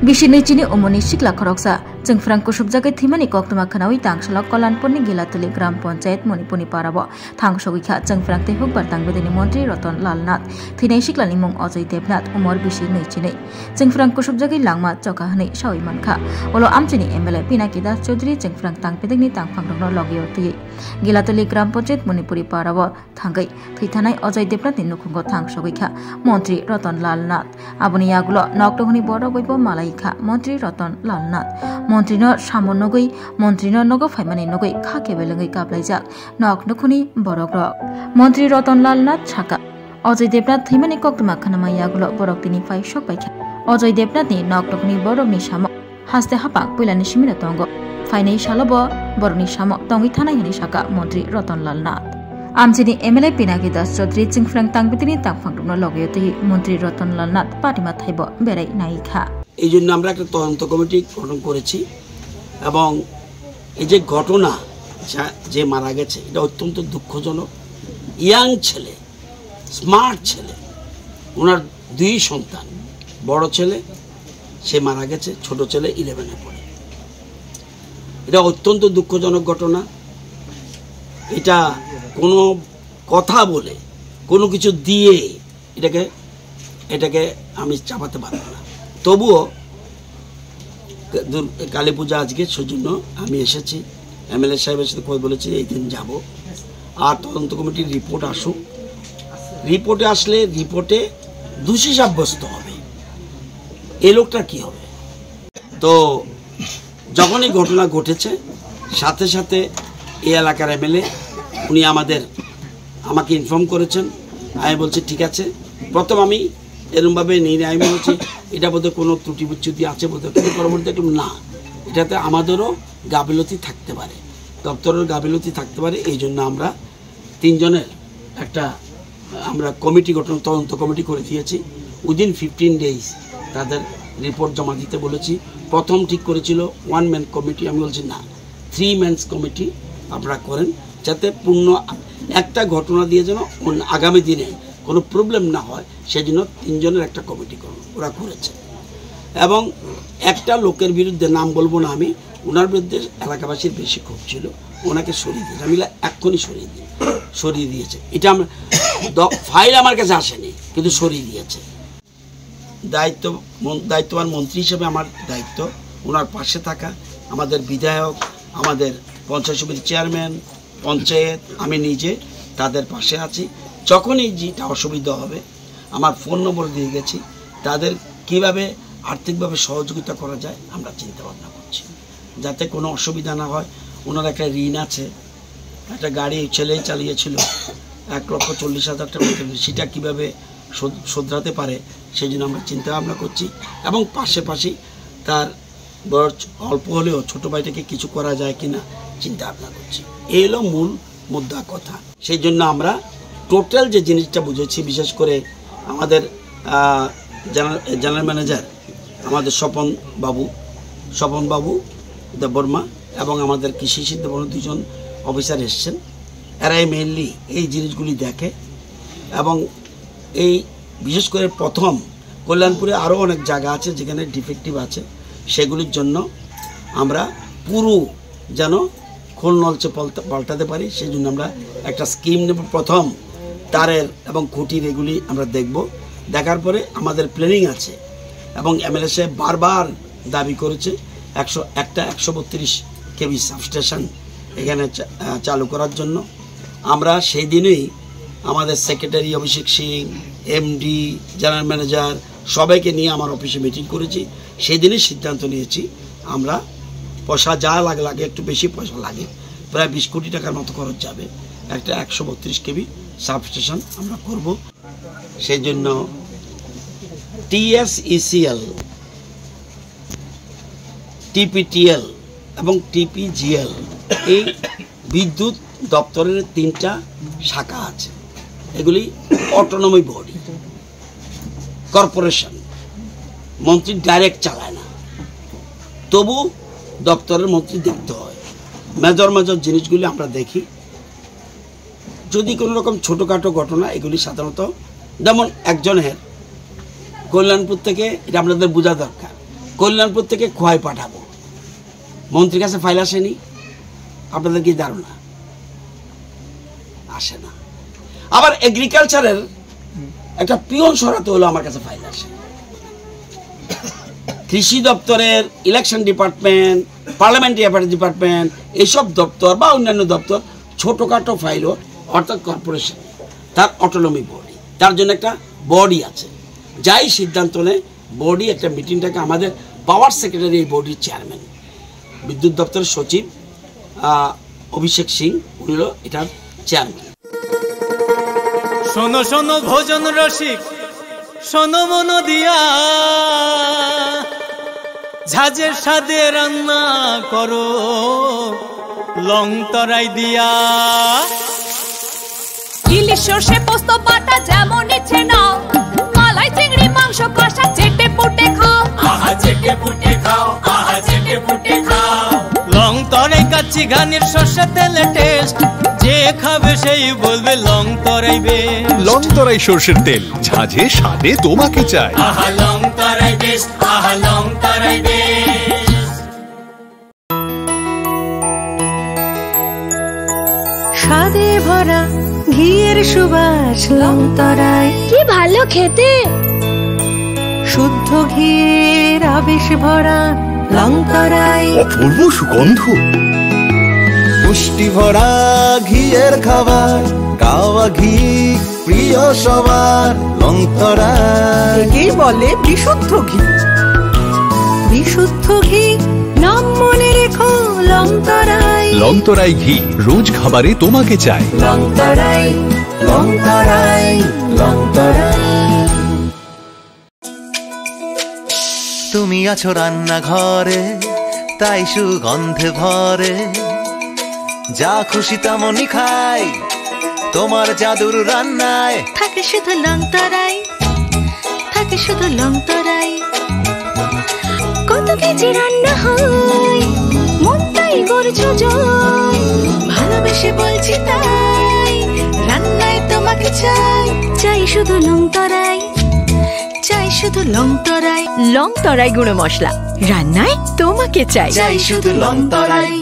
Bisi nechini umuni sikla khoroksa jengfrang kusubjagai thimani koktuma khanawi tangsalok kolanpurni gilatuli gram panchayat monipuni parabo thangsogikha jengfrang te hukbar tangbedini montri Ratan Lal Nath thinai siklani mung Ajay Devnath umor bisi nechini jengfrang kusubjagai langma choka hanai sawi mankha olo amchini MLA Pinaki Das Chaudhary jengfrang tangpedini tangphangrokno logio tui gilatuli gram panchayat monipuri parabo thangai thithanai Ajay Devnath ni nukhungo thangsogikha montri Ratan Lal Nath aboni yagulo noktohni boro goibo malai Montri Ratan Lal Nath Montri no Samon Nogoi Montri no Nogo Faimani Nogoi Khake Belengai Kaplaijak Nok Nukhuni Borokro Montri Ratan Lal Nath Chaka Ajay Devnath Thimani Koktuma Khanama Yagulo Borok Tini Fai Shok Paikha Ajay Devnath ni Nok Nukhuni Borok ni Samo Haste Hapak Puilani Shimina Tongo Fainai Shalobo Borok ni Samo Tongi Thanai Hani Shaka Montri Ratan Lal Nath Amchini MLA Pinaki Das Chaudhary jengfrang tangbedini tangphangrokno logio tui Montri Ratan Lal Nath Patima Thaibo Berai Naikha এই জন্য আমরা একটা তদন্ত committee গঠন করেছি এবং এই যে ঘটনা যে মারা গেছে এটা অত্যন্ত দুঃখজনক ইয়াং ছেলে স্মার্ট ছেলে ওনার দুই সন্তান বড় ছেলে সে মারা গেছে ছোট ছেলে 11 এ পড়ে এটা অত্যন্ত দুঃখজনক ঘটনা এটা কোনো কথা বলে কোনো কিছু দিয়ে এটাকে আমি চাপাতে পারবো না তবুও কালী পূজা আজকে সেজন্য আমি এসেছি এমএলএ সাহেবের সাথে কথা বলেছি এই দিন যাব আর তদন্ত কমিটির রিপোর্ট আসুক রিপোর্টে আসলে রিপোর্টে দোষী সাব্যস্ত হবে এই লোকটার কি হবে তো যখনই ঘটনা ঘটেছে সাথে সাথে এই এলাকার এমএলএ উনি আমাকে ইনফর্ম করেছেন আমি বলছি ঠিক আছে প্রথম আমি এরকমভাবে নিয়ে আমি বলছি এটা বোধহয় কোনো ত্রুটি বিচ্যুতি আছে বোধহয় কিন্তু পরবর্তী একটু না এটাতে আমাদেরও গাফিলতি থাকতে পারে দপ্তরের গাফিলতি থাকতে পারে এই জন্য আমরা তিনজনের একটা আমরা কমিটি গঠন তদন্ত কমিটি করে দিয়েছি উইদিন 15 ডেজ তাদের রিপোর্ট জমা দিতে বলেছি প্রথম ঠিক করেছিল 1 ম্যান কমিটি আমি বলছি না 3 ম্যানস কমিটি আপনারা করেন যাতে পূর্ণ একটা ঘটনা দিয়ে যেন আগামী দিনে কোনো প্রবলেম না হয় সেজন্য তিনজনের একটা কমিটি ওরা করেছে এবং একটা লোকের বিরুদ্ধে নাম বলবো না আমি ওনার বিরুদ্ধে এলাকাবাসীর বেশি ক্ষোভ ছিল ওনাকে সরিয়ে দিয়েছে আমি এক্ষুনি সরিয়ে দিয়েছে এটা আমরা ফাইল আমার কাছে আসেনি কিন্তু সরিয়ে দিয়েছে দায়িত্ববান মন্ত্রী হিসেবে আমার দায়িত্ব ওনার পাশে থাকা আমাদের বিধায়ক আমাদের পঞ্চায়েত সমিতির চেয়ারম্যান পঞ্চায়েত আমি নিজে তাদের পাশে আছি যখনই যেটা অসুবিধা হবে আমার ফোন নম্বর দিয়ে গেছি তাদের কিভাবে আর্থিকভাবে সহযোগিতা করা যায় আমরা চিন্তা ভাবনা করছি যাতে কোনো অসুবিধা না হয় ওনার একটা ঋণ আছে একটা গাড়ি ছেলেই চালিয়েছিল 1,40,000 টাকা সেটা কীভাবে শোধরাতে পারে সেই জন্য আমরা চিন্তা ভাবনা করছি এবং পাশাপাশি তার বয়স অল্প হলেও ছোটো ভাইটাকে কিছু করা যায় কিনা চিন্তা ভাবনা করছি এই হলো মূল মুদ্রা কথা সেই জন্য আমরা টোটাল যে জিনিসটা বুঝেছি বিশেষ করে আমাদের জেনারেল ম্যানেজার আমাদের স্বপন বাবু দেববর্মা এবং আমাদের কৃষি সিদ্ধবর্মা দুজন অফিসার এসছেন এরাই মেইনলি এই জিনিসগুলি দেখে এবং এই বিশেষ করে প্রথম কল্যাণপুরে আরও অনেক জায়গা আছে যেখানে ডিফেক্টিভ আছে সেগুলির জন্য আমরা পুরো যেন খোল নলচে পাল্টাতে পারি সেই জন্য আমরা একটা স্কিম নেব প্রথম তারের এবং খুঁটির এগুলি আমরা দেখব দেখার পরে আমাদের প্ল্যানিং আছে এবং এমএলএ সাহেব বারবার দাবি করেছে 132 কেভি সাবস্টেশন এখানে চালু করার জন্য আমরা সেই দিনেই আমাদের সেক্রেটারি অভিষেক সিং এমডি জেনারেল ম্যানেজার সবাইকে নিয়ে আমার অফিসে মিটিং করেছি সেই দিনই সিদ্ধান্ত নিয়েছি আমরা পয়সা যা লাগে একটু বেশি পয়সা লাগে প্রায় 20 কোটি টাকার মতো খরচ যাবে একটা 132 কেভি সাবস্টেশন আমরা করব সেই জন্য টিএসইসিএল টিপিটিএল এবং টিপিজিএল এই বিদ্যুৎ দপ্তরের 3টা শাখা আছে এগুলি অটোনমি বডি কর্পোরেশন মন্ত্রী ডাইরেক্ট চালায় না তবু দপ্তরের মন্ত্রী দেখতে হয় মেজর জিনিসগুলি আমরা দেখি যদি কোনো রকম ছোটোখাটো ঘটনা এগুলি সাধারণত যেমন একজনের কল্যাণপুর থেকে এটা আপনাদের বোঝা দরকার কল্যাণপুর থেকে খোয়াই পাঠাবো, মন্ত্রীর কাছে ফাইল আসেনি? আপনাদের কি ধারণা? আসে না। আবার এগ্রিকালচারের একটা পিয়ন সরাতে হলো আমার কাছে ফাইল আসে। কৃষি দপ্তরের election department, parliamentary affairs department, এইসব দপ্তর বা অন্যান্য দপ্তর ছোটোখাটো ফাইলও, অর্থাৎ কর্পোরেশন তার অটোনমি বডি, তার জন্য একটা বডি আছে, যাই সিদ্ধান্ত নেয় বডি একটা মিটিংটাকে, আমাদের পাওয়ার সেক্রেটারি এই বডির চেয়ারম্যান, বিদ্যুৎ দপ্তরের সচিব অভিষেক সিং, উনি হলো এটার চেয়ারম্যান। শোনো শোনো ভোজন রসিক, শোনো মন দিয়া, ঝাঁঝের স্বাদে রান্না করো লং তরাই দিয়া। ইলিশ সর্ষে পোস্ত বাটা যেমন ইচ্ছে নাও, মালাই চিংড়ি মাংস কষা চেটে পুটে খাও, আহা চেটে পুটে খাও, আহা চেটে পুটে খাও। লং তরাই কাচ্চি ঘানির সর্ষে তেলে টেস্ট, যে খাবে সেই বলবে লং তরাই বেশ। লং তরাই সর্ষের তেল, ঝাঁঝে স্বাদে তোমাকে চাই। আহা লং তরাই বেশ, আহা লং তরাই বেশ। স্বাদে ভরা ঘিয়ের সুবাস লং তরাই, কি ভালো খেতে। শুদ্ধ ঘিয়ের আবেশ ভরা লং তরাই, অপূর্ব সুগন্ধ। পুষ্টি ভরা ঘিয়ের খাবার, গাওয়া ঘি প্রিয় সবার লং তরাই। একেই বলে বিশুদ্ধ ঘি। বিশুদ্ধ ঘি নাম মনে রেখো লং তরাই। লং তরাই ঘি রোজ খাবারে তোমাকে চাই। লং তরাই, লং তরাই, লং তরাই। তুমি আছো রান্নাঘরে, তাই সুগন্ধে ভরে, যা খুশি তেমনই খাই তোমার জাদুর রান্নায়। থাকে শুধু লং তরাই, থাকে শুধু লং তরাই। কত কেজি রান্না হয়, মন তাই করছো জয়। ভালোবেসে বলছি তাই, রান্নায় তোমাকে চাই। চাই শুধু লং তরাই, চাই শুধু লং তরাই। লং তরাই গুঁড়ো মশলা, রান্নায় তোমাকে চাই। চাই শুধু লং তরাই।